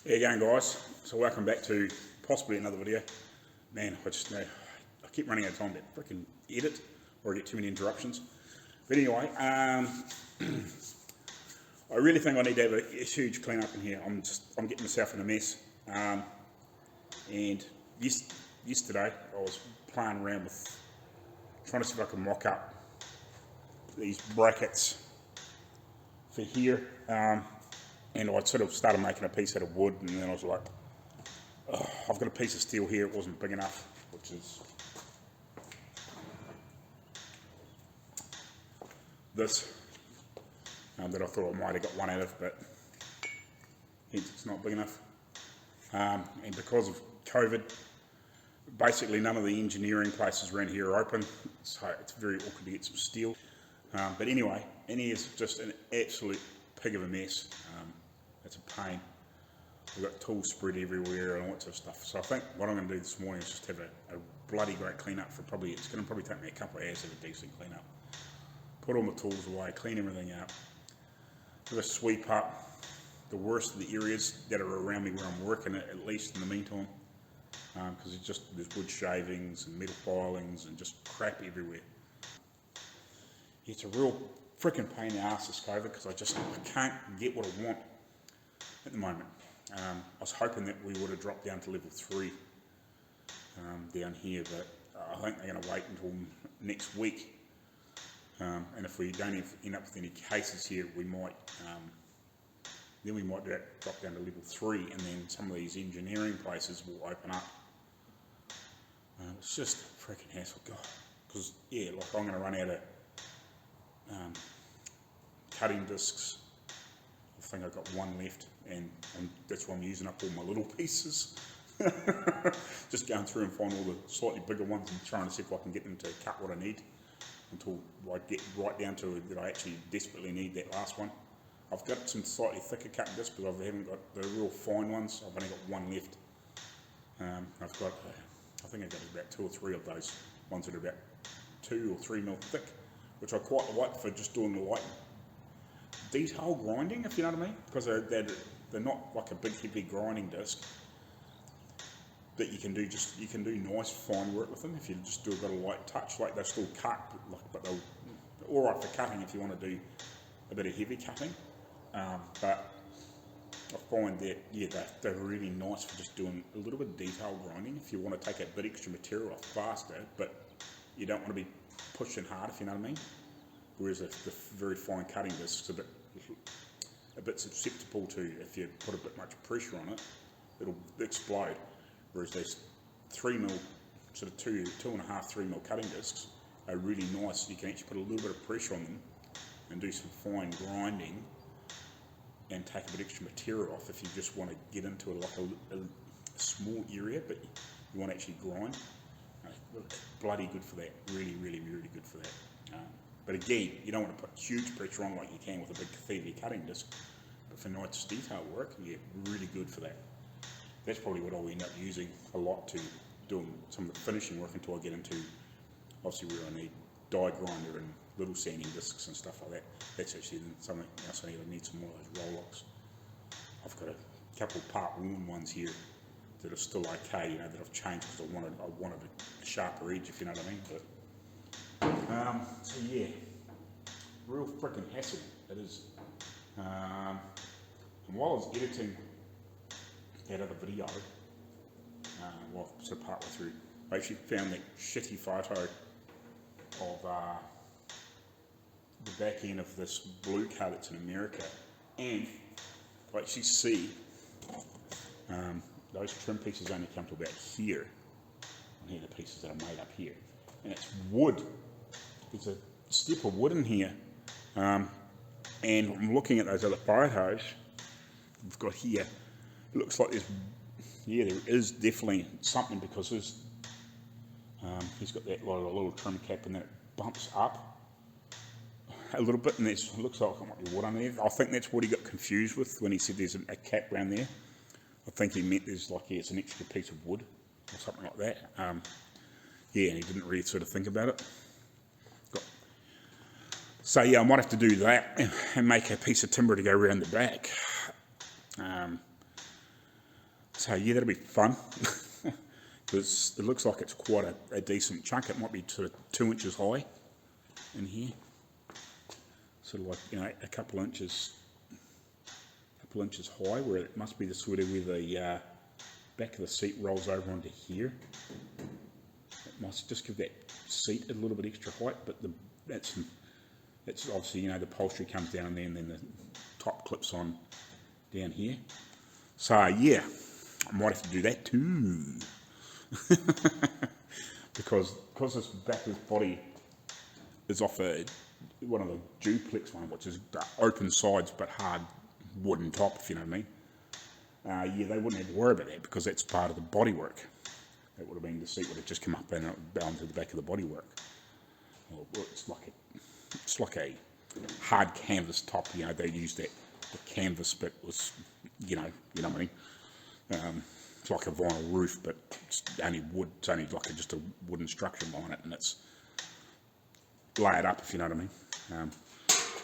How you going, guys? So welcome back to possibly another video. Man, I keep running out of time to freaking edit or I get too many interruptions. But anyway, I really think I need to have a huge clean up in here. I'm getting myself in a mess. And yesterday I was playing around with trying to see if I can mock up these brackets for here. And I sort of started making a piece out of wood, and then I was like, oh, I've got a piece of steel here, it wasn't big enough, which is this, that I thought I might have got one out of, but hence it's not big enough. And because of COVID, basically none of the engineering places around here are open, so it's very awkward to get some steel. But anyway, in here is just an absolute pig of a mess. It's a pain. We've got tools spread everywhere and all that sort of stuff. So I think what I'm going to do this morning is just have a bloody great clean up for it's going to probably take me a couple of hours to have a decent clean up. Put all my tools away, clean everything up, have a sweep up the worst of the areas that are around me where I'm working at least in the meantime. Because there's wood shavings and metal filings and just crap everywhere. It's a real freaking pain in the arse, this COVID, because I can't get what I want at the moment. I was hoping that we would have dropped down to level 3 down here, but I think they're going to wait until next week. And if we don't end up with any cases here, we might drop down to level 3, and then some of these engineering places will open up. It's just a freaking hassle, God. Because yeah, like I'm going to run out of cutting discs. I think I've got one left, and that's why I'm using up all my little pieces. Just going through and finding all the slightly bigger ones and trying to see if I can get them to cut what I need until I get right down to that I actually desperately need that last one. I've got some slightly thicker cutting discs, but I haven't got the real fine ones. I've only got one left. I think I've got about 2 or 3 of those ones that are about 2 or 3 mil thick, which I quite like for just doing the light detail grinding, if you know what I mean, because they're not like a big heavy grinding disc, but you can do nice fine work with them if you just do a bit of light touch. Like they're still cut, but they're all right for cutting if you want to do a bit of heavy cutting. But I find that they're really nice for just doing a little bit of detail grinding if you want to take a bit extra material off faster, but you don't want to be pushing hard, if you know what I mean. Whereas the very fine cutting discs a bit susceptible to, if you put a bit much pressure on it, it'll explode. Whereas these 3 mil, sort of 2.5, 3 mil cutting discs are really nice. You can actually put a little bit of pressure on them and do some fine grinding and take a bit extra material off if you just want to get into a small area, but you want to actually grind. Bloody good for that. Really, really, really good for that. But again, you don't want to put huge pressure on like you can with a big heavy cutting disc. But for nice detail work, yeah, really good for that. That's probably what I'll end up using a lot to doing some of the finishing work until I get into, obviously, where I need die grinder and little sanding discs and stuff like that. That's actually something else I need. I need some more of those roll-locks. I've got a couple of part-worn ones here that are still okay, that I've changed because I wanted a sharper edge, if you know what I mean. But so yeah, real freaking hassle it is. And while I was editing that other video, sort of partway through, I actually found that shitty photo of the back end of this blue car that's in America, and I actually see those trim pieces only come to about here. And here are the pieces that are made up here, and it's wood. There's a step of wood in here, and I'm looking at those other photos we've got here. It looks like there is definitely something, because he's got that little trim cap, and then it bumps up a little bit, and it looks like it might be wood underneath. I think that's what he got confused with when he said there's a cap around there. I think he meant there's it's an extra piece of wood or something like that. And he didn't really sort of think about it. So yeah, I might have to do that and make a piece of timber to go around the back. So yeah, that'll be fun. Because it looks like it's quite a decent chunk. It might be sort of 2 inches high in here. Sort of like, you know, a couple inches high, where it must be the sort of where the back of the seat rolls over onto here. It must just give that seat a little bit extra height, but that's obviously, you know, the upholstery comes down there and then the top clips on down here. So yeah, I might have to do that too. because this back of this body is off one of the duplex one, which is open sides but hard wooden top, if you know what I mean. Yeah, they wouldn't have to worry about that because that's part of the bodywork. That would have been, the seat would have just come up and onto the back of the bodywork. Well, it's like a hard canvas top. You know, they used the canvas bit was, you know what I mean. It's like a vinyl roof, but it's only wood. It's only like just a wooden structure behind it, and it's layered up, if you know what I mean.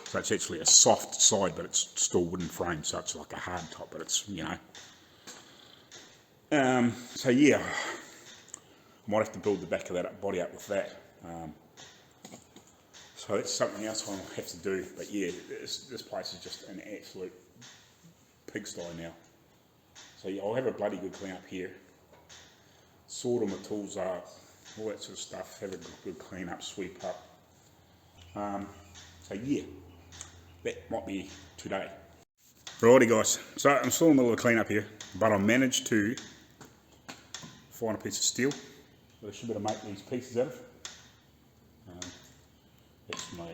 So it's actually a soft side, but it's still wooden frame, so it's like a hard top, but it's, you know. So yeah, I might have to build the back of that body up with that. So that's something else I'll have to do. But yeah, this place is just an absolute pigsty now. So yeah, I'll have a bloody good clean up here. Sort all my tools up, all that sort of stuff. Have a good clean up, sweep up. So yeah, that might be today. Righty guys, so I'm still in the middle of the clean up here, but I managed to find a piece of steel that I should be able to make these pieces out of. That's my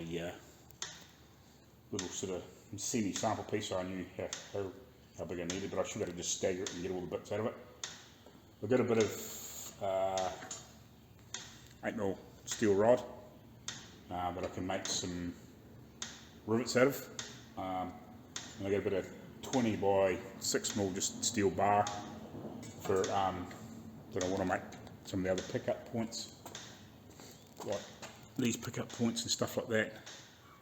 little sort of semi-sample piece, so I knew how big I needed, but I should be able to just stagger it and get all the bits out of it. I've got a bit of 8mm steel rod that I can make some rivets out of. And I got a bit of 20 by 6mm just steel bar for that I want to make some of the other pickup points, like these pickup points and stuff like that.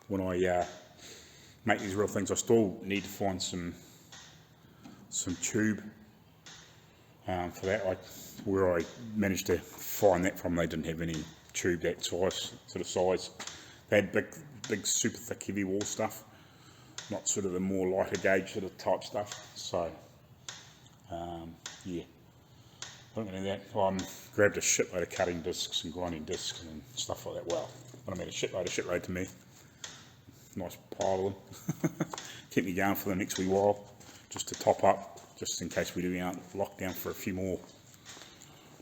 When I make these real things, I still need to find some tube for that. Where I managed to find that from, they didn't have any tube that size, They had big super thick heavy wall stuff, not sort of the more lighter gauge sort of type stuff. So yeah, looking at that, I grabbed a shitload of cutting discs and grinding discs and stuff like that. Well, when I mean a shitload to me, nice pile of them. Keep me going for the next wee while, just to top up, just in case we do out lockdown for a few more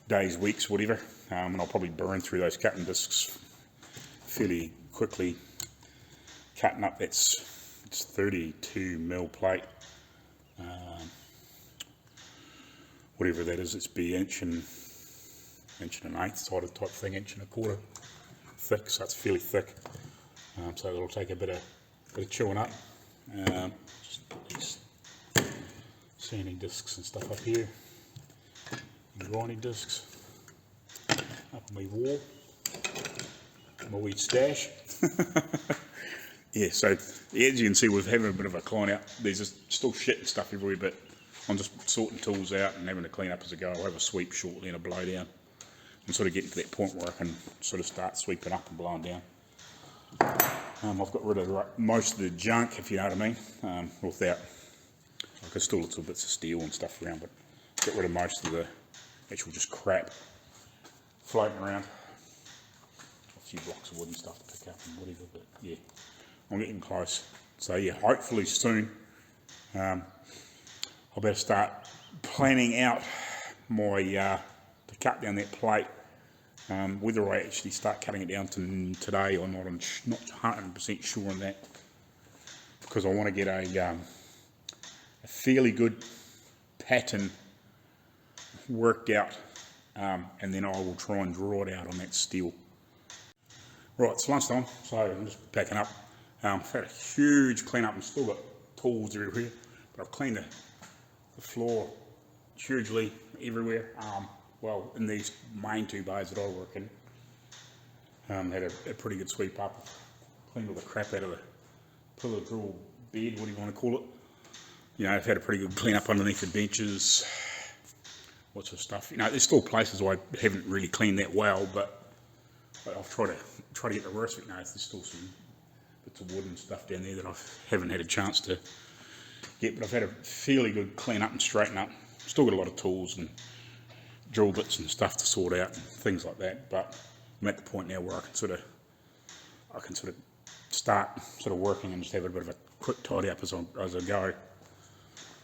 days, weeks, whatever. And I'll probably burn through those cutting discs fairly quickly. Cutting up, it's 32mm plate, whatever that is. It's be inch and an eighth sided type thing, inch and a quarter thick, so it's fairly thick. So it'll take a bit of chewing up. Just put these sanding discs and stuff up here, and grinding discs up on my wall, my wee stash. Yeah, so as you can see, we're having a bit of a clean out. There's just still shit and stuff everywhere, but I'm just sorting tools out and having a clean up as I go. I'll have a sweep shortly and a blow down, and sort of getting to that point where I can sort of start sweeping up and blowing down. I've got rid of most of the junk, if you know what I mean, without, there's still little bits of steel and stuff around, but get rid of most of the actual just crap floating around. A few blocks of wood and stuff to pick up and whatever, but yeah, I'm getting close. So yeah, hopefully soon I'll better start planning out my to cut down that plate. Whether I actually start cutting it down today or not, I'm not 100% sure on that, because I want to get a fairly good pattern worked out, and then I will try and draw it out on that steel. Right, it's lunchtime, so I'm just packing up. I've had a huge clean up and still got tools everywhere, but I've cleaned the floor hugely everywhere. Well, in these main two bays that I work in, had a pretty good sweep up, cleaned all the crap out of the pillow drill bed, what do you want to call it. You know, I've had a pretty good clean up underneath the benches, what sort of stuff. You know, there's still places where I haven't really cleaned that well, but I've tried to get the worst of it. You know, there's still some bits of wood and stuff down there that I haven't had a chance to get, but I've had a fairly good clean up and straighten up. Still got a lot of tools and drill bits and stuff to sort out and things like that, but I'm at the point now where I can sort of start sort of working and just have a bit of a quick tidy up as I go.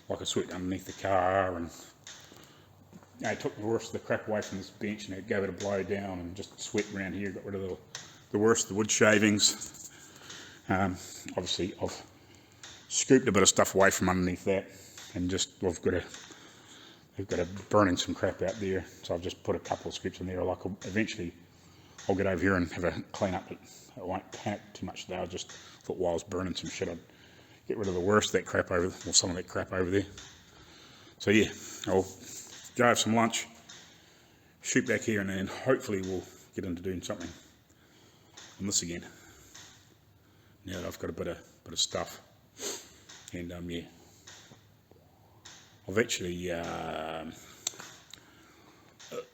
Like I swept underneath the car, and you know, I took the worst of the crap away from this bench and gave it a blow down and just swept around here, got rid of the worst of the wood shavings. Obviously I've scooped a bit of stuff away from underneath that, and just we've got to burning some crap out there, so I've just put a couple of scoops in there. Like eventually I'll get over here and have a clean up, but I won't panic too much today. I just thought while I was burning some shit, I'd get rid of the worst of that crap or some of that crap over there. So yeah, I'll go have some lunch, shoot back here, and then hopefully we'll get into doing something on this again. Now that I've got a bit of stuff, and yeah, I've actually a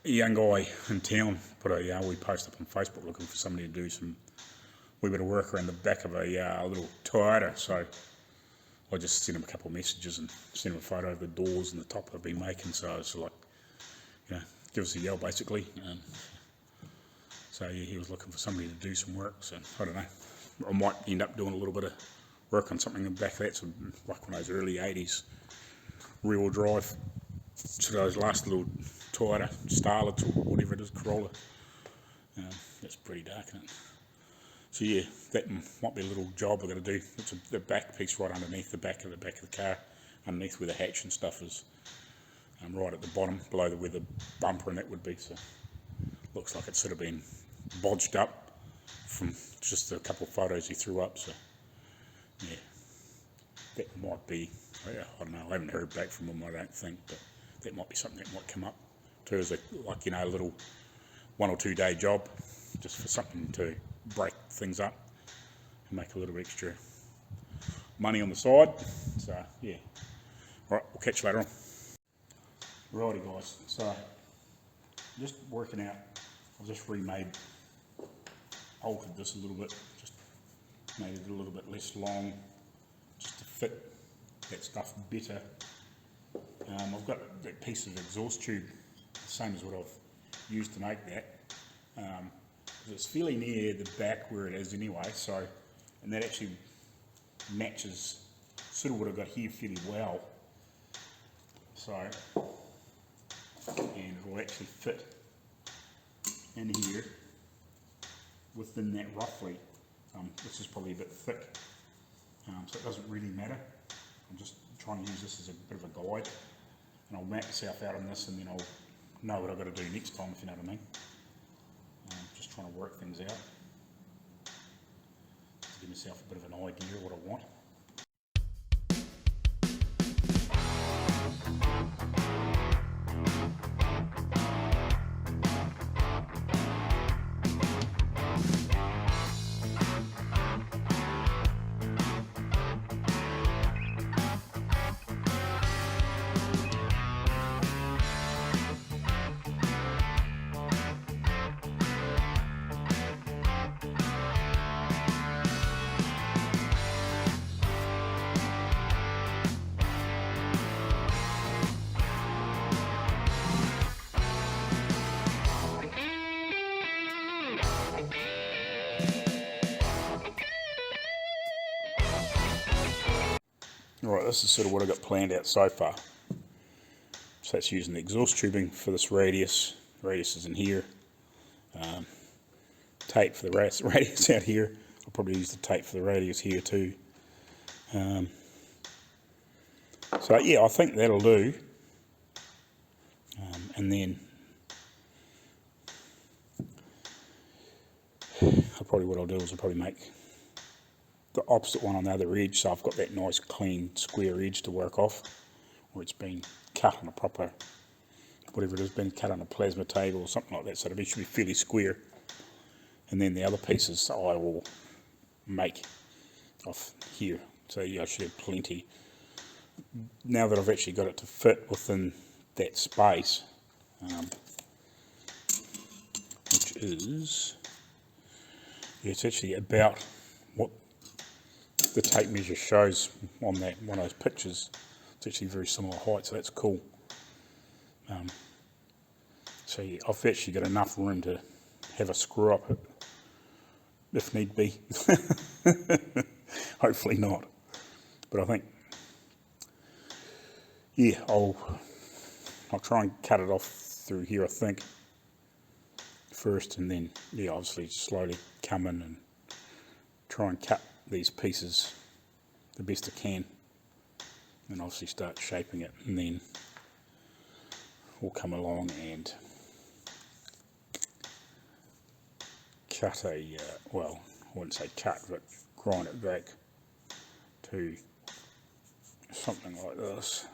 young guy in town put a wee post up on Facebook looking for somebody to do some wee bit of work around the back of a little Toyota. So I just sent him a couple of messages and sent him a photo of the doors and the top I've been making. So it's like, you know, give us a yell basically. So yeah, he was looking for somebody to do some work. So I don't know, I might end up doing a little bit of work on something in the back of that. So like one of those early 80s rear-wheel drive, sort of those last little Toyota Starlets or whatever it is, Corolla. That's pretty dark, isn't it? So yeah, that might be a little job we're going to do. It's the back piece right underneath the back of the car, underneath where the hatch and stuff is, right at the bottom, below where the bumper and that would be. So looks like it's sort of been bodged up from just a couple of photos he threw up. So yeah, that might be, I don't know, I haven't heard back from him, I don't think, but that might be something that might come up too, as a little 1 or 2 day job, just for something to break things up and make a little extra money on the side. So yeah, all right, we'll catch you later on. Righty guys, so just working out, I've just altered this a little bit, just made it a little bit less long, just to fit that stuff better. I've got that piece of exhaust tube, the same as what I've used to make that. It's fairly near the back where it is anyway, so, and that actually matches sort of what I've got here fairly well. So, and it will actually fit in here within that roughly. This is probably a bit thick, so it doesn't really matter. I'm just trying to use this as a bit of a guide, and I'll map myself out on this, and then I'll know what I've got to do next time, if you know what I mean. Just trying to work things out to give myself a bit of an idea of what I want. Right, this is sort of what I've got planned out so far. So that's using the exhaust tubing for this radius. The radius is in here. Tape for the radius out here. I'll probably use the tape for the radius here too. So yeah, I think that'll do. And then what I'll do is I'll probably make the opposite one on the other edge, so I've got that nice clean square edge to work off, where it's been cut on a proper, whatever it has been cut on a plasma table or something like that, so it should be fairly square. And then the other pieces I will make off here, so yeah, I should have plenty. Now that I've actually got it to fit within that space, which is, yeah, it's actually about what the tape measure shows on that one of those pictures. It's actually very similar height, so that's cool. So yeah, I've actually got enough room to have a screw up it if need be. Hopefully not, but I think, yeah, I'll try and cut it off through here, I think, first, and then, yeah, obviously slowly come in and try and cut these pieces the best I can, and obviously start shaping it, and then we'll come along and cut a, well, I wouldn't say cut, but grind it back to something like this.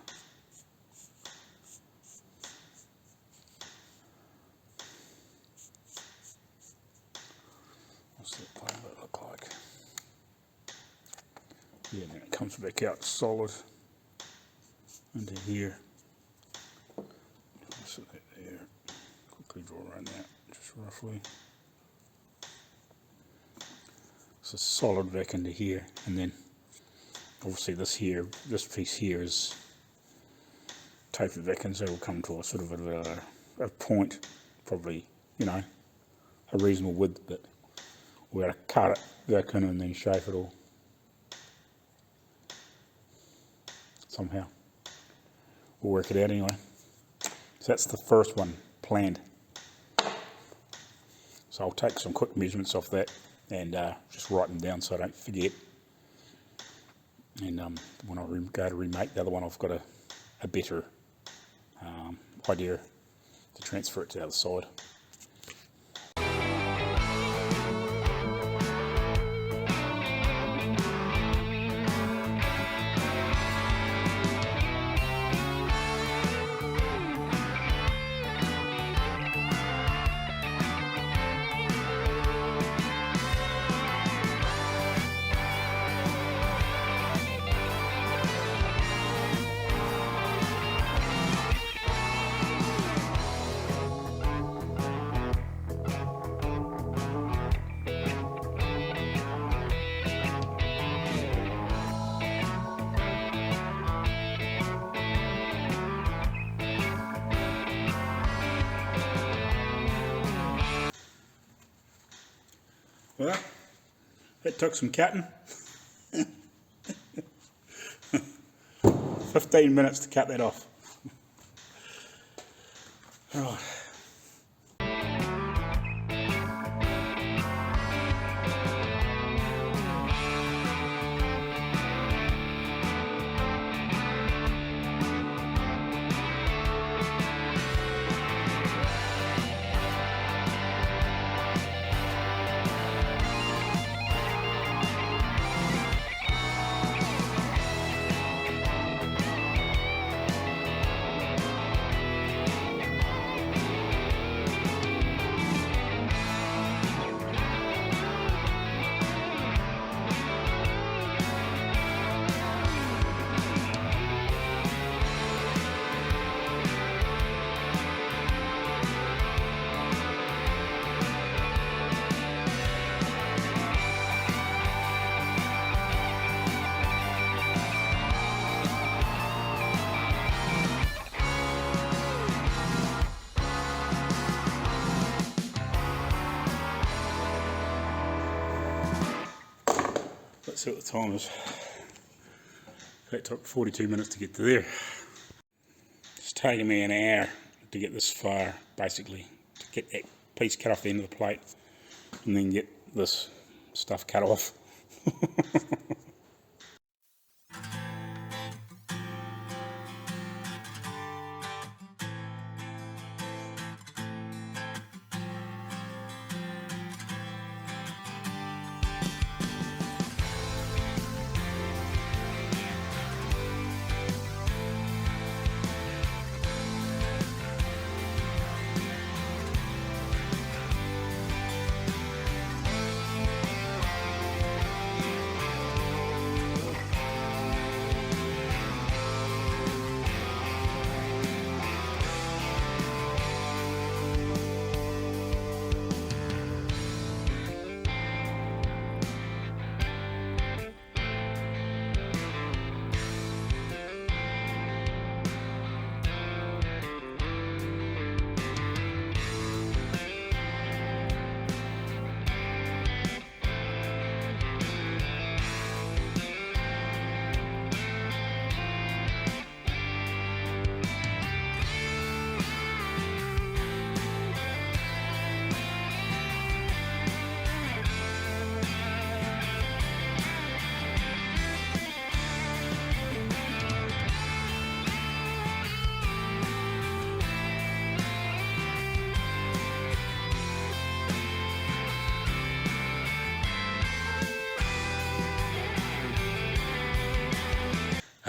What's that part of it look like? Yeah, and then it comes back out solid into here. Set that there. Quickly draw around that, just roughly. So solid back into here, and then obviously this piece here is tapered back in, so it'll come to a sort of a point, probably, you know, a reasonable width, but we're going to cut it back in and then shape it all somehow. We'll work it out anyway. So that's the first one planned. So I'll take some quick measurements off that and just write them down so I don't forget. And when I go to remake the other one, I've got a better idea to transfer it to the other side. Well, that took some cutting. 15 minutes to cut that off. Right. Let's see what the time is. That took 42 minutes to get to there. It's taken me an hour to get this far, basically, to get that piece cut off the end of the plate and then get this stuff cut off.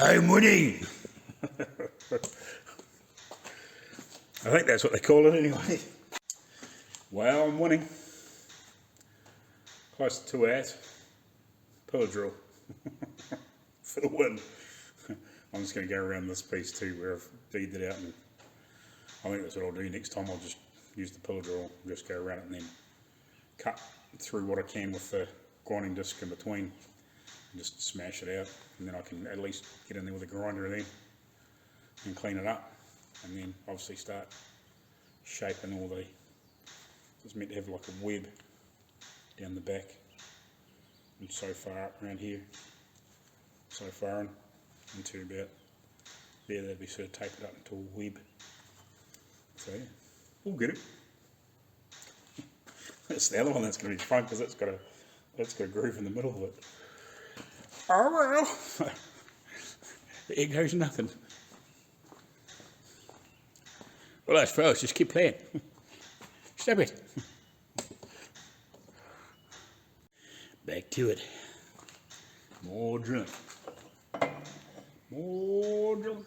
I'm winning! I think that's what they call it anyway. Well, I'm winning. Close to 2 hours. Pillar drill. For the win. I'm just going to go around this piece too where I've beaded it out, and I think that's what I'll do next time. I'll just use the pillar drill, just go around it and then cut through what I can with the grinding disc in between and just smash it out, and then I can at least get in there with a grinder then and clean it up, and then obviously start shaping all the, it's meant to have like a web down the back and so far up around here, so far into about there, that'd be sort of tapered up into a web. So yeah, we'll get it. That's the other one that's going to be fun because that's got a groove in the middle of it. Oh well, there goes nothing. Well, I suppose just keep playing. Stop it. Back to it. More drilling. More drilling.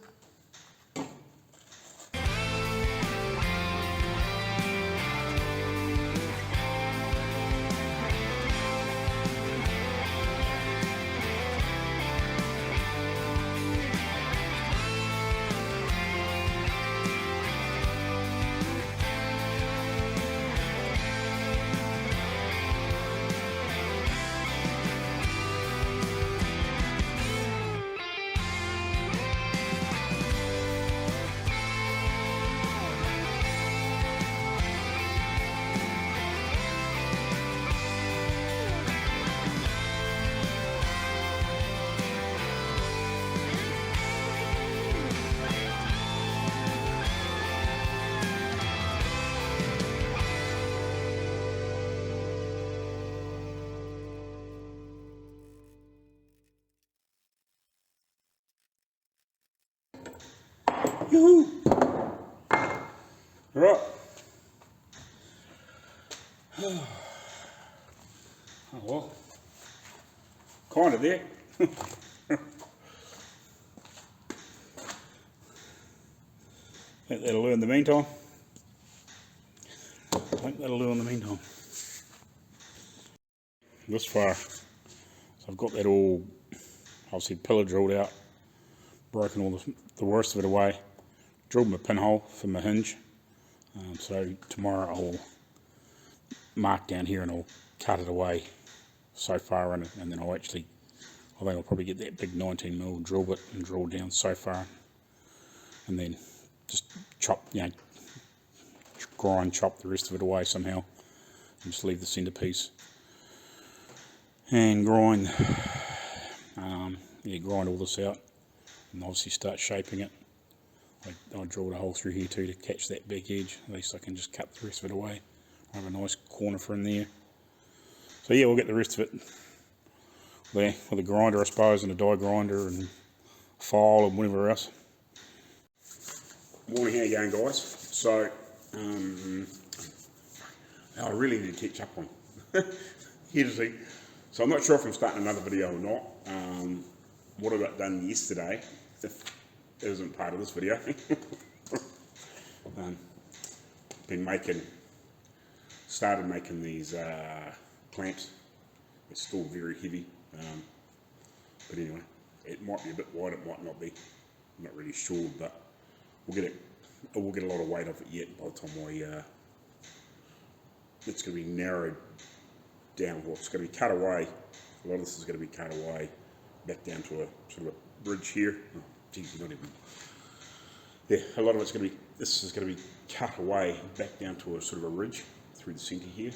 Yoo-hoo! Right. Oh well, kind of there. I think that'll do in the meantime. This far, so I've got that all, obviously pillar drilled out, broken all the worst of it away, drilled my pinhole for my hinge. So tomorrow I'll mark down here and I'll cut it away so far in it, and then I think I'll probably get that big 19mm drill bit and drill down so far, and then just chop, chop the rest of it away somehow, and just leave the centerpiece and grind, grind all this out, and obviously start shaping it. I drilled a hole through here too to catch that back edge. At least I can just cut the rest of it away. I have a nice corner for in there. So yeah, we'll get the rest of it there with a grinder, I suppose, and a die grinder and file and whatever else. Morning, how you going, guys? So I really need to catch up on here to see. So I'm not sure if I'm starting another video or not. What I got done yesterday, if it isn't part of this video, started making these clamps. It's still very heavy, but anyway, it might be a bit wide, it might not be. I'm not really sure, but we'll get it. We'll get a lot of weight off it yet by the time it's going to be narrowed down. Well, it's going to be cut away. A lot of this is going to be cut away back down to a sort of a bridge here. Oh, geez, not even. Yeah, a lot of it's going to be. This is going to be cut away back down to a sort of a ridge through the centre here.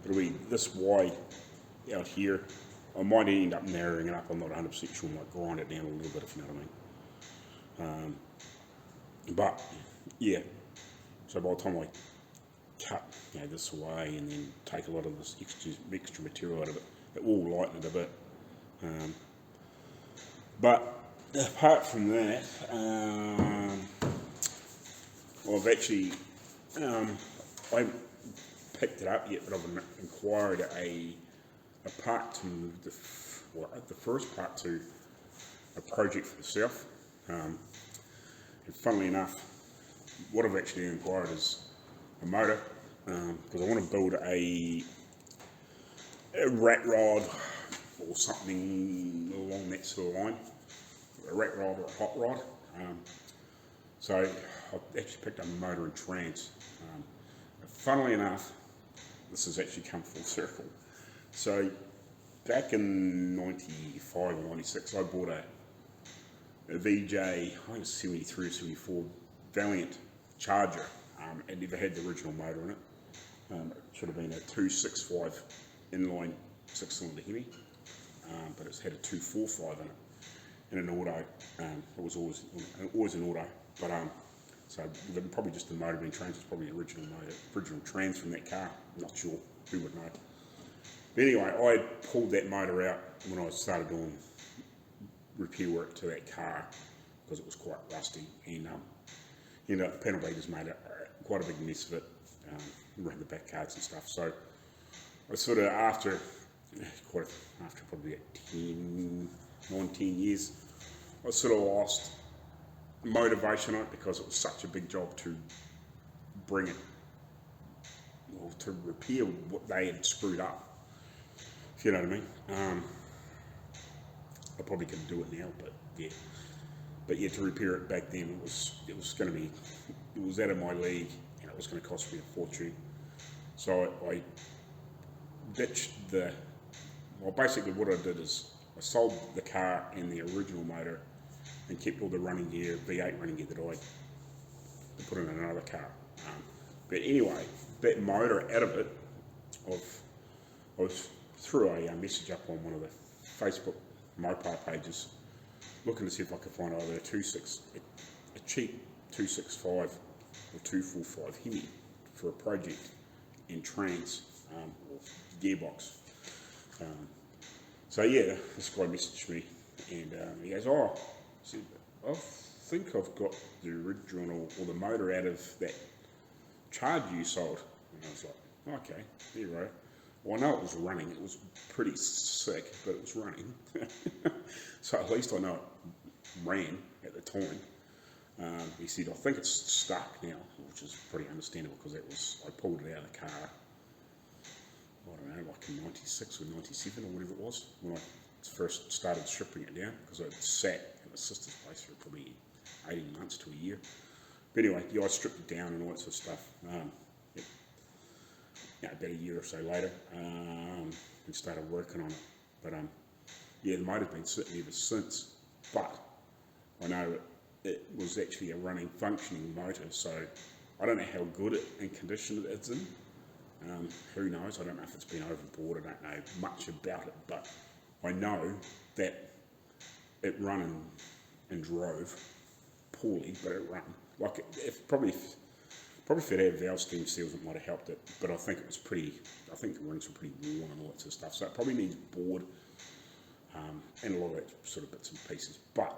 It'll be this wide out here. I might end up narrowing it up. I'm not 100% sure. I might grind it down a little bit, if you know what I mean. But yeah, so by the time I cut this away and then take a lot of this extra material out of it, it will lighten it a bit. But apart from that, I've actually I haven't picked it up yet, but I've inquired a part to the first part to a project for the south. And funnily enough, what I've actually inquired is a motor, because I want to build a rat rod or something along that sort of line, a rat rod or a hot rod. So I've actually picked up a motor and trans. Funnily enough, this has actually come full circle. So back in 95 or 96, I bought a VJ, I think it's 73 or 74 Valiant Charger. It never had the original motor in it. It should have been a 265 inline 6-cylinder Hemi, but it's had a 245 in it, and an auto. It was always an auto, but so probably just the motor being trans was probably the original motor, original trans from that car. I'm not sure, who would know. But anyway, I pulled that motor out when I started doing repair work to that car because it was quite rusty, and ended up the panel beaters made quite a big mess of it, around the back cards and stuff. So I sort of after probably 19 years, I sort of lost motivation on it because it was such a big job to bring it, or to repair what they had screwed up, if you know what I mean. I probably couldn't do it now, but yeah, to repair it back then, it was out of my league, and it was going to cost me a fortune. So I ditched basically what I did is I sold the car and the original motor and kept all the running gear, V8 running gear that I put in another car. But anyway, that motor out of it, I was threw a message up on one of the Facebook Mopar pages, looking to see if I could find either a cheap 265 or 245 Hemi for a project in trans or gearbox. So yeah, this guy messaged me, and he goes, I think I've got the original or the motor out of that Charger you sold. And I was like, okay, there you go. Well, I know it was running. It was pretty sick, but it was running. So at least I know it ran at the time. He said, I think it's stuck now, which is pretty understandable because I pulled it out of the car, I don't know, like in 96 or 97 or whatever it was, when I first started stripping it down, because it sat at my sister's place for probably 18 months to a year. But anyway, yeah, I stripped it down and all that sort of stuff. About a year or so later, and started working on it. But yeah, the motor's been sitting ever since. But I know it was actually a running, functioning motor, so I don't know how good and condition it's in. Who knows? I don't know if it's been overboard. I don't know much about it, but I know that it ran and drove poorly, but it ran. Like probably if it had valve steam seals, it might have helped it. But I think the rings were pretty worn and all that sort of stuff. So it probably needs board and a lot of that sort of bits and pieces. But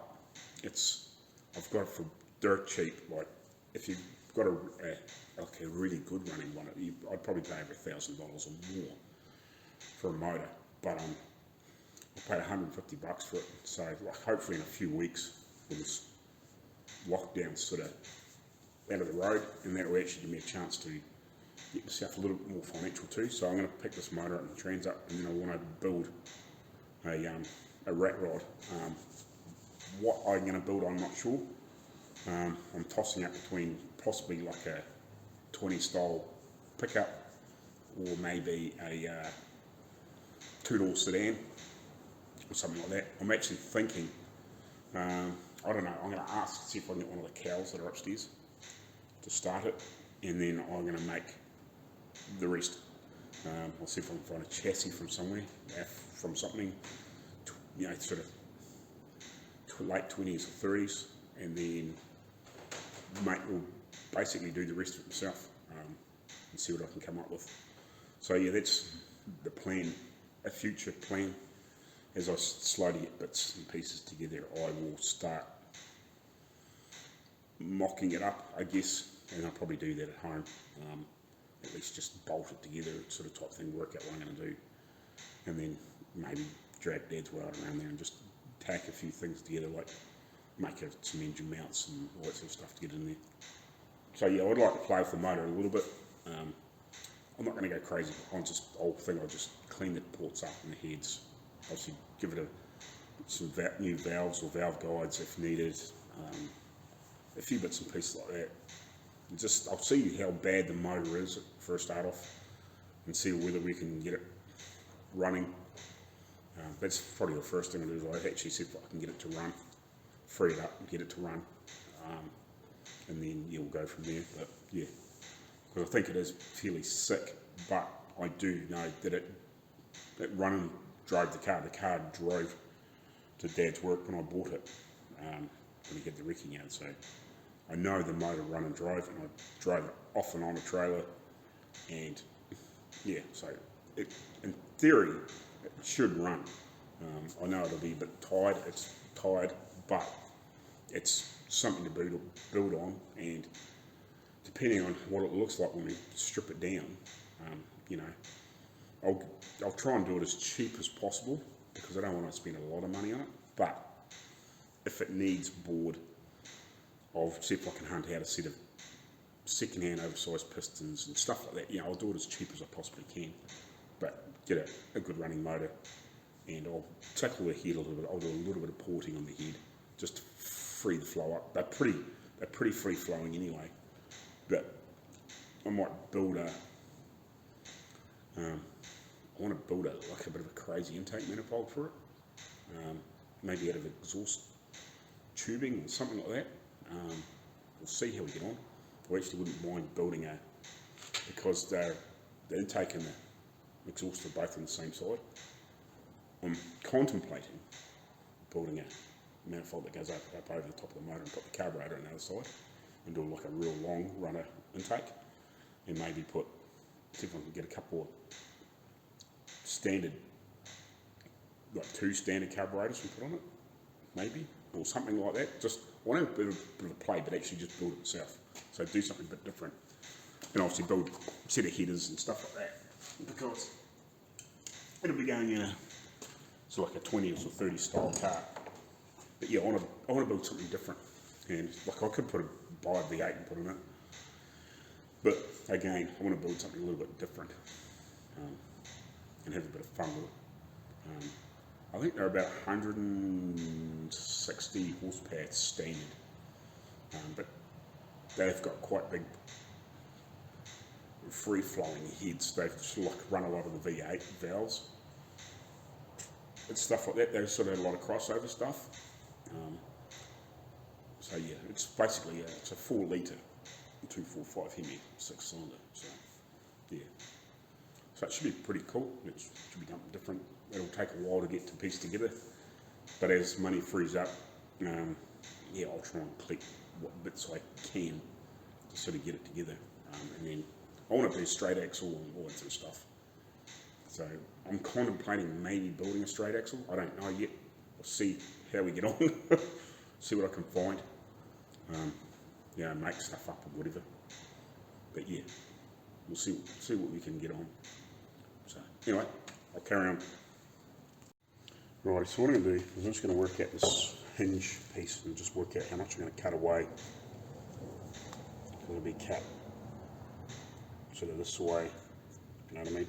I've got it for dirt cheap. Like if you've got a really good running one, I'd probably pay over $1,000 or more for a motor. But I paid $150 for it. So like hopefully in a few weeks, with this lockdown sort of out of the road, and that will actually give me a chance to get myself a little bit more financial too. So I'm going to pick this motor up and trans up, and then I want to build a rat rod. What I'm going to build, I'm not sure. I'm tossing up between possibly like a 20 style pickup, or maybe a two-door sedan or something like that. I'm actually thinking, I don't know, I'm going to ask, see if I can get one of the cows that are upstairs to start it, and then I'm going to make the rest. I'll see if I can find a chassis from somewhere, from something, sort of late 20s or 30s, and then mate will basically do the rest of it myself, and see what I can come up with. So yeah, that's the plan, a future plan. As I slowly get bits and pieces together, I will start mocking it up, I guess, and I'll probably do that at home. At least just bolt it together, sort of type thing, work out what I'm going to do, and then maybe drag Dad's weld around there and just tack a few things together, like make some engine mounts and all that sort of stuff to get in there. So yeah, I would like to play with the motor a little bit. I'm not going to go crazy on just the whole thing. I'll just clean the ports up and the heads. Obviously give it some new valves or valve guides if needed. A few bits and pieces like that. And just I'll see how bad the motor is for a start off, and see whether we can get it running. That's probably the first thing I do. Is I actually see if I can get it to run, free it up and get it to run, and then you'll go from there. But yeah, because I think it is fairly sick. But I do know that it run and drove the car. The car drove to Dad's work when I bought it, when he had the wrecking yard. So I know the motor run and drove, and I drove it off and on a trailer, and yeah, so in theory it should run. I know it'll be a bit tired, it's tired, but it's something to build on, and depending on what it looks like when we strip it down, you know, I'll try and do it as cheap as possible, because I don't want to spend a lot of money on it. But if it needs board, I'll see if I can hunt out a set of second-hand oversized pistons and stuff like that. You know, I'll do it as cheap as I possibly can, but get a good running motor, and I'll tackle the head a little bit. I'll do a little bit of porting on the head just to free the flow up. They're pretty free flowing anyway, but I might build I want to build like a bit of a crazy intake manifold for it, maybe out of exhaust tubing or something like that. We'll see how we get on. I actually wouldn't mind building because the intake and the exhaust are both on the same side. I'm contemplating building a manifold that goes up over the top of the motor and put the carburetor on the other side, and do like a real long runner intake, and maybe see if I can get a couple of standard, like 2 standard carburetors and put on it, maybe, or something like that. Just I want a bit of a play, but actually just build it myself. So do something a bit different, and obviously build a set of headers and stuff like that, because it'll be going in like a 20 or 30 style car. But yeah, I want to build something different, and like I could put a Bio V8 and put on it, but again, I want to build something a little bit different, and have a bit of fun with it. I think they're about 160 horsepower standard, but they've got quite big free-flowing heads. They've sort of like run a lot of the V8 valves and stuff like that. They sort of had a lot of crossover stuff. So yeah, it's basically it's a 4 litre 245 Hemi 6-cylinder. So yeah, so it should be pretty cool. It should be something different. It'll take a while to get to piece together, but as money frees up, yeah, I'll try and collect what bits I can to sort of get it together, and then I want to do straight axle and all that sort of stuff. So I'm contemplating maybe building a straight axle. I don't know yet. We'll see how we get on. See what I can find. You know, make stuff up or whatever. But yeah, we'll see what we can get on. So anyway, I'll carry on. Right, so what I'm going to do is I'm just going to work out this hinge piece and just work out how much I'm going to cut away. It'll be cut sort of this way, you know what I mean?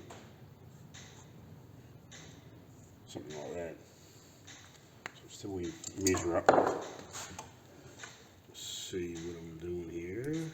Something like that. So still we measure up. Let's see what I'm doing here.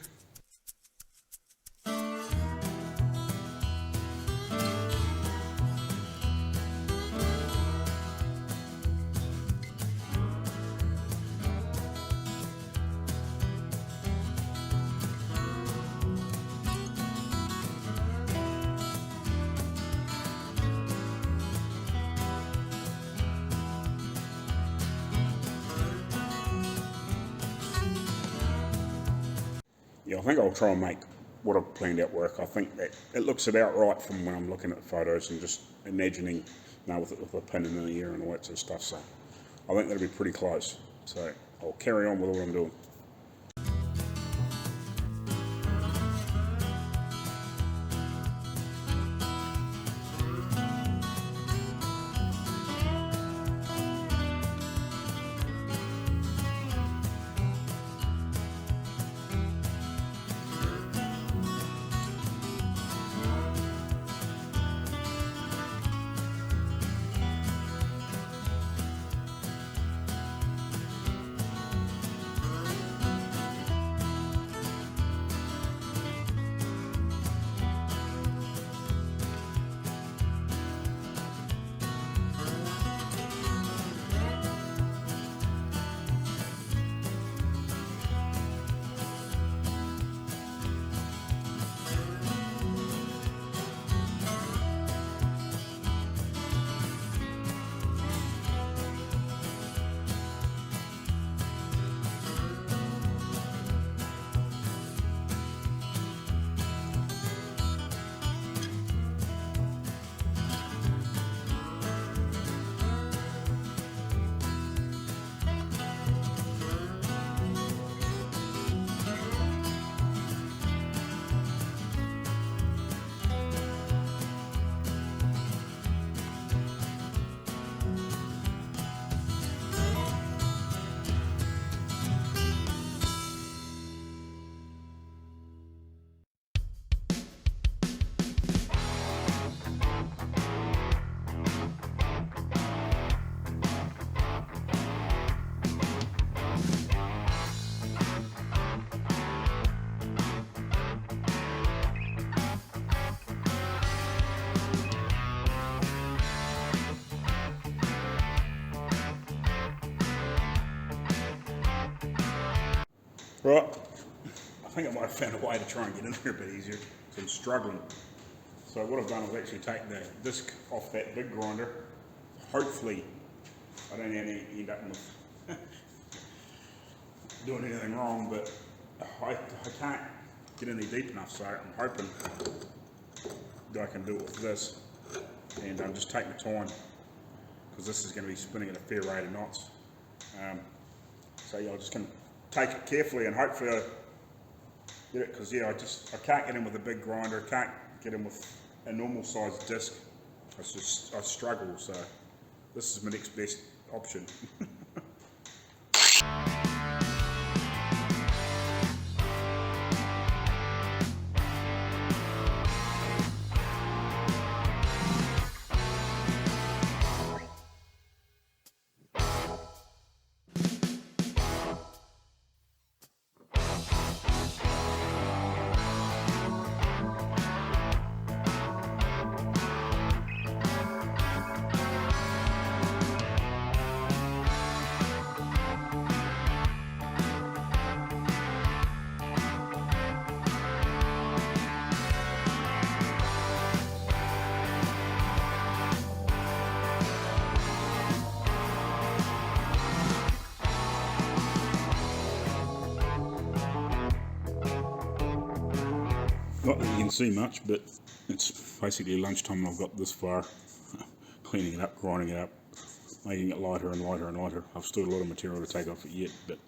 Yeah, I think I'll try and make what I've planned out work. I think that it looks about right from when I'm looking at the photos and just imagining, you know, with a pin in the ear and all that sort of stuff. So I think that'll be pretty close. So I'll carry on with what I'm doing. Right, I think I might have found a way to try and get in there a bit easier, so I'm struggling. So what I've done is actually take the disc off that big grinder. Hopefully I don't end up with doing anything wrong, but I can't get in there deep enough, so I'm hoping that I can do it with this, and just take my time, because this is going to be spinning at a fair rate of knots. So yeah, I'm just going to take it carefully and hopefully I get it, because yeah, I can't get in with a big grinder, can't get in with a normal sized disc. I struggle, so this is my next best option. Not that you can see much, but it's basically lunchtime and I've got this far, cleaning it up, grinding it up, making it lighter and lighter and lighter. I've still got a lot of material to take off it yet, but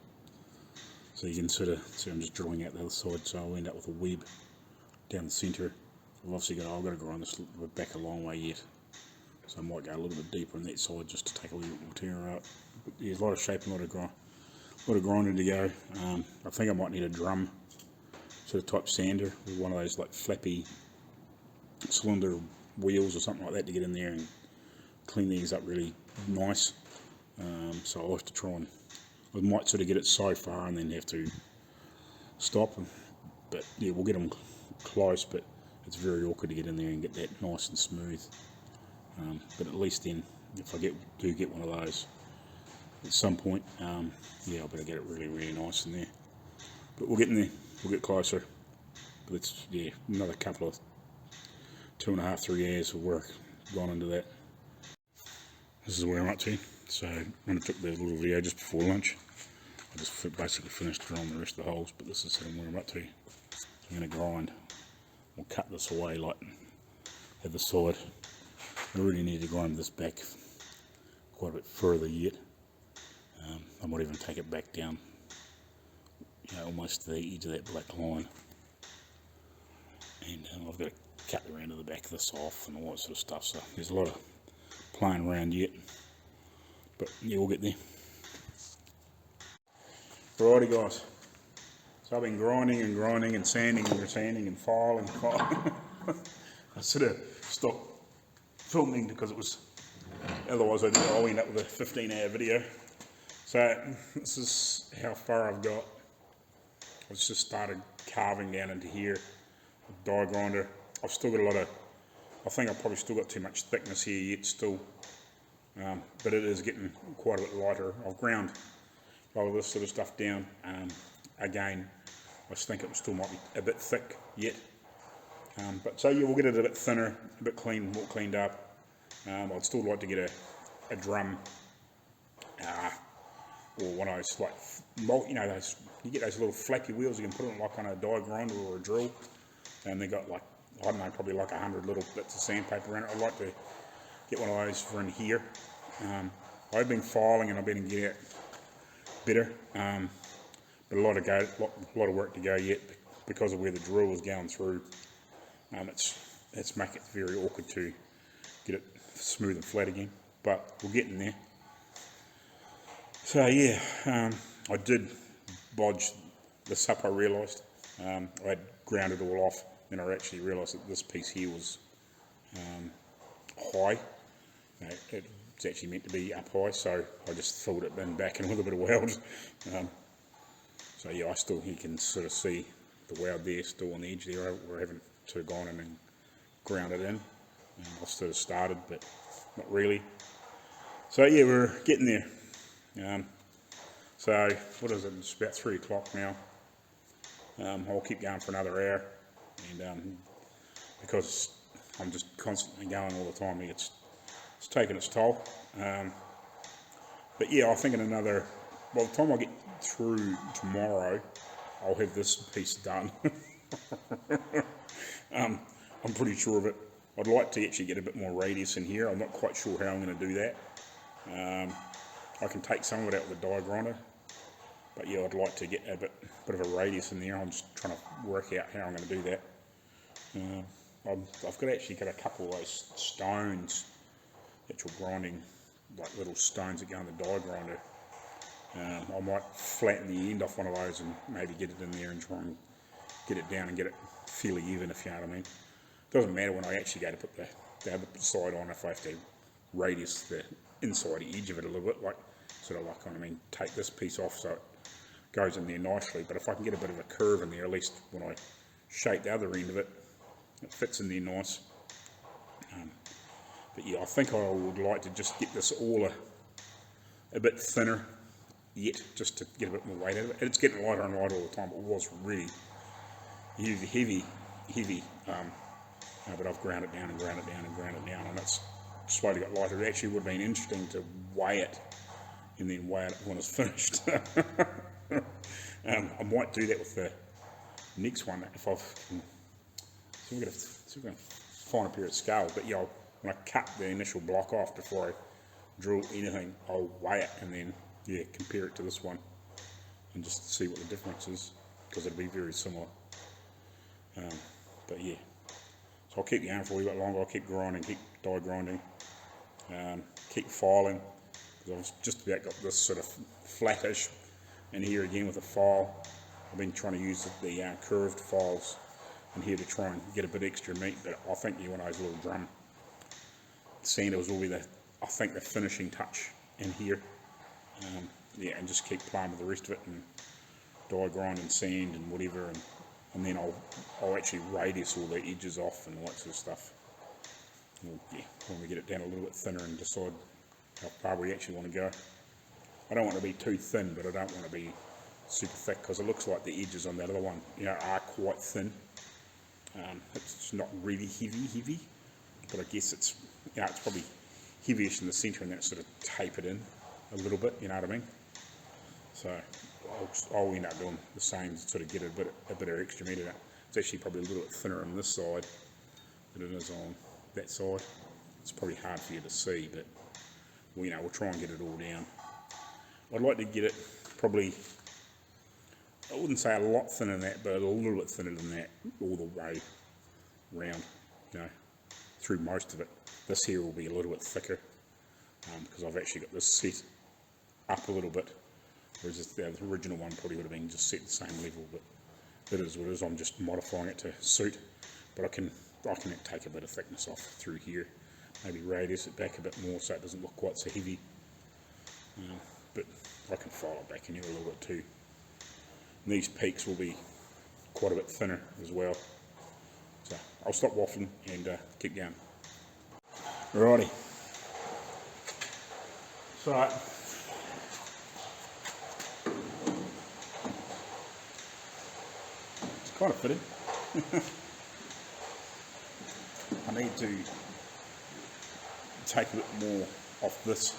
so you can sort of see I'm just drilling out the other side, so I'll end up with a web down the centre. I've obviously got to grind this back a long way yet, so I might go a little bit deeper on that side just to take a little bit more material out. But there's a lot of shaping, a lot of grinding to go. I think I might need a drum sort of type sander with one of those like flappy cylinder wheels or something like that to get in there and clean these up really nice. So I'll have to try and, I might sort of get it so far and then have to stop, but yeah, we'll get them close, but it's very awkward to get in there and get that nice and smooth. But at least then, if I do get one of those at some point, yeah, I better get it really, really nice in there. But we'll get in there, we'll get closer. But it's, yeah, another couple of 2.5, 3 hours of work gone into that. This is where I'm up to. So when I took the little video just before lunch, I just basically finished drilling the rest of the holes, but this is where I'm up to. So I'm going to grind. We'll cut this away like at the side. I really need to grind this back quite a bit further yet. I might even take it back down, you know, almost to the edge of that black line. And I've got to cut the round of the back of this off and all that sort of stuff, so there's a lot of playing around yet, but yeah, we'll get there. Alrighty guys, so I've been grinding and sanding and filing. I sort of stopped filming because it was, otherwise I'll end up with a 15-hour video. So this is how far I've got. I've just started carving down into here, die grinder. I've still got a lot of, I think I've probably still got too much thickness here yet still, but it is getting quite a bit lighter. I've ground a lot of this sort of stuff down. Again, I just think it still might be a bit thick yet. But so yeah, we'll get it a bit thinner, a bit more cleaned up. I'd still like to get a drum, or one of those like, you know, those, you get those little flappy wheels you can put on like on a die grinder or a drill, and they got like, I don't know, probably like 100 little bits of sandpaper in it. I'd like to get one of those for in here. I've been filing and I've been getting it better, but a lot of work to go yet because of where the drill is going through. It's making it very awkward to get it smooth and flat again, but we'll get in there. So yeah, I did bodge this up, I realised. I had ground it all off, then I actually realised that this piece here was high. It's actually meant to be up high, so I just filled it in back in with a bit of weld. So yeah, you can sort of see the weld there still on the edge there. I haven't sort of gone in and ground it in. I've sort of started, but not really. So yeah, we're getting there. So what is it? It's about 3 o'clock now. I'll keep going for another hour, and because I'm just constantly going all the time, it's taking its toll. But yeah, I think by the time I get through tomorrow, I'll have this piece done. I'm pretty sure of it. I'd like to actually get a bit more radius in here. I'm not quite sure how I'm going to do that. I can take some of it out with the die grinder, but yeah, I'd like to get a bit of a radius in there. I'm just trying to work out how I'm going to do that. I've actually got a couple of those stones, actual grinding, like little stones that go in the die grinder. I might flatten the end off one of those and maybe get it in there and try and get it down and get it fairly even, if you know what I mean. Doesn't matter when I actually go to put the other side on if I have to radius the inside edge of it a little bit, like sort of like, I mean, take this piece off so it goes in there nicely. But if I can get a bit of a curve in there, at least when I shape the other end of it, it fits in there nice. But yeah, I think I would like to just get this all a bit thinner yet, just to get a bit more weight out of it. It's getting lighter and lighter all the time. It was really heavy, but I've ground it down and ground it down and ground it down, and it's slowly got lighter. It actually would have been interesting to weigh it and then weigh it when it's finished. I might do that with the next one if I've. See if we can find a pair of scales. But yeah, when I cut the initial block off before I drill anything, I'll weigh it and then compare it to this one and just see what the difference is, because it'll be very similar. But yeah, so I'll keep going for a little bit longer. I'll keep grinding, keep die grinding, keep filing, because I've just about got this sort of flattish in here again with a file. I've been trying to use the curved files in here to try and get a bit extra meat, but I think one of those little drum sanders will be the finishing touch in here. And just keep playing with the rest of it and die grind and sand and whatever, and then I'll actually radius all the edges off and all that sort of stuff. When we get it down a little bit thinner and decide how far we actually want to go. I don't want to be too thin, but I don't want to be super thick, because it looks like the edges on that other one, are quite thin. It's not really heavy, but I guess it's probably heavyish in the centre, and then it's sort of tapered in a little bit, you know what I mean? So I'll end up doing the same, sort of get a bit of extra meat in it. It's actually probably a little bit thinner on this side than it is on that side. It's probably hard for you to see, but we'll try and get it all down. I'd like to get it probably, I wouldn't say a lot thinner than that, but a little bit thinner than that all the way round, through most of it. This here will be a little bit thicker, because I've actually got this set up a little bit, whereas the original one probably would have been just set the same level, but it is what it is. I'm just modifying it to suit, but I can take a bit of thickness off through here, maybe radius it back a bit more so it doesn't look quite so heavy, but I can file it back in here a little bit too. And these peaks will be quite a bit thinner as well. So I'll stop waffling and keep going. Alrighty. So it's kind of fitted. I need to take a bit more off this.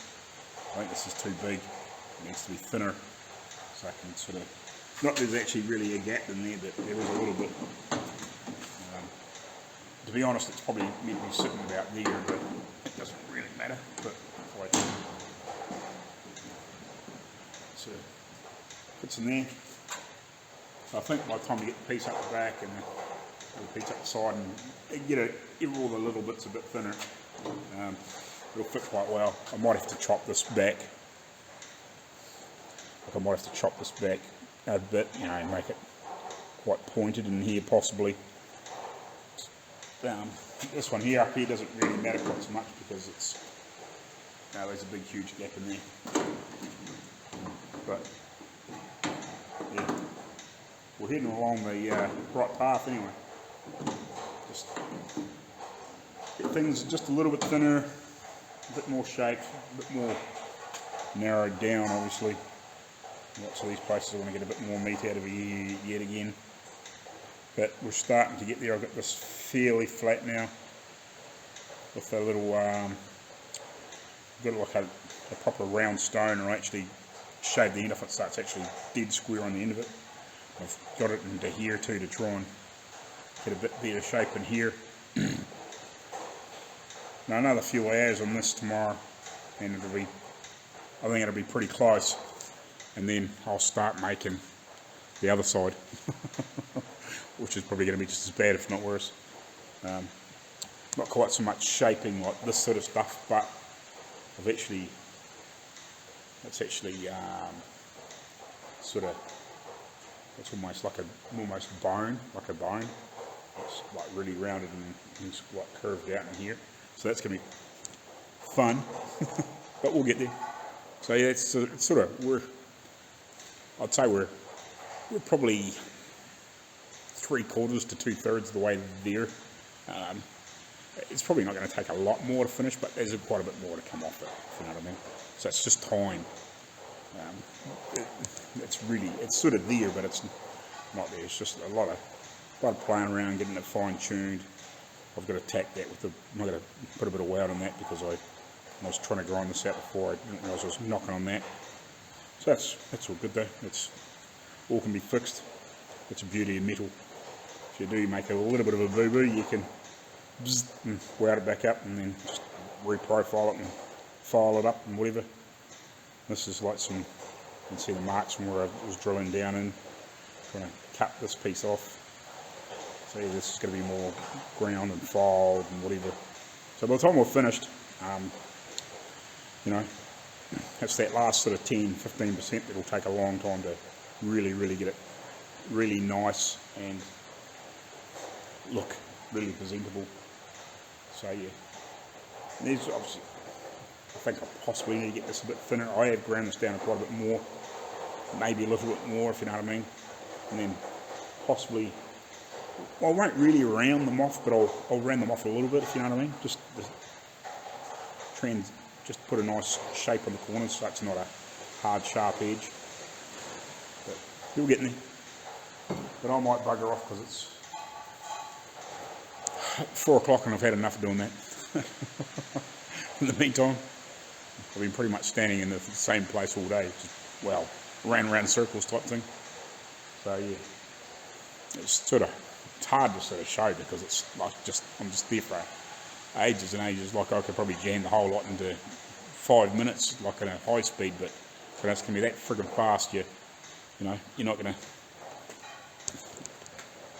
I think this is too big. It needs to be thinner, so I can sort of, not that there's actually really a gap in there, but there is a little bit. To be honest, it's probably meant to be sitting about there, but it doesn't really matter. But so fits in there. So I think by the time you get the piece up the back and the piece up the side and get all the little bits a bit thinner, it'll fit quite well. I might have to chop this back. I might have to chop this back a bit, and make it quite pointed in here possibly. This one here up here doesn't really matter quite so much because it's there's a big huge gap in there. But yeah, we're heading along the right path anyway. Just get things just a little bit thinner, a bit more shaped, a bit more narrowed down obviously. Lots of these places I want to get a bit more meat out of here yet again. but we're starting to get there. I've got this fairly flat now with a little, got like a proper round stone, and I actually shaved the end off it so it's actually dead square on the end of it. I've got it into here too to try and get a bit better shape in here. Now another few hours on this tomorrow, and it'll be, I think it'll be pretty close, and then I'll start making the other side, which is probably going to be just as bad if not worse. Not quite so much shaping like this sort of stuff, but I've actually, it's actually sort of, it's almost like a bone, It's like really rounded and like curved out in here. So that's going to be fun, but we'll get there. So yeah, it's sort of, I'd say we're probably 3/4 to 2/3 of the way there. It's probably not going to take a lot more to finish, but there's quite a bit more to come off it, if you know what I mean. So it's just time. It's sort of there, but it's not there. It's just a lot of playing around, getting it fine tuned. I've got to tack that with I'm going to put a bit of weld on that because I was trying to grind this out before. I didn't realise I was knocking on that. So that's all good though. It's all can be fixed. It's a beauty of metal. If you do make a little bit of a boo-boo, you can and weld it back up and then just reprofile it and file it up and whatever. This is like some, you can see the marks from where I was drilling down in, trying to cut this piece off. So yeah, this is going to be more ground and filed and whatever. So by the time we're finished, you know, it's that last sort of 10-15% that'll take a long time to really get it really nice and look really presentable. So yeah, there's obviously, I think I possibly need to get this a bit thinner. I have ground this down quite a bit more, maybe a little bit more if you know what I mean, and then possibly, well, I won't really round them off, but I'll round them off a little bit if you know what I mean, just put a nice shape on the corners so it's not a hard sharp edge, but you'll get there. But I might bugger off because it's 4 o'clock and I've had enough of doing that. In the meantime, I've been pretty much standing in the same place all day, well, ran around in circles type thing. So yeah, it's hard to sort of show because it's like I'm just there for ages and ages. Like I could probably jam the whole lot into 5 minutes, like in a high speed, but it's going to be that friggin' fast. You know, you're not going to.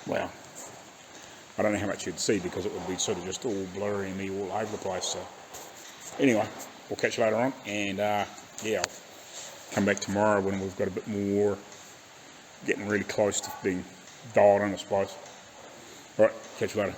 Well, I don't know how much you'd see because it would be sort of just all blurry and me all over the place. So anyway, we'll catch you later on, and yeah, I'll come back tomorrow when we've got a bit more, getting really close to being dialed in, I suppose. Alright, catch you later.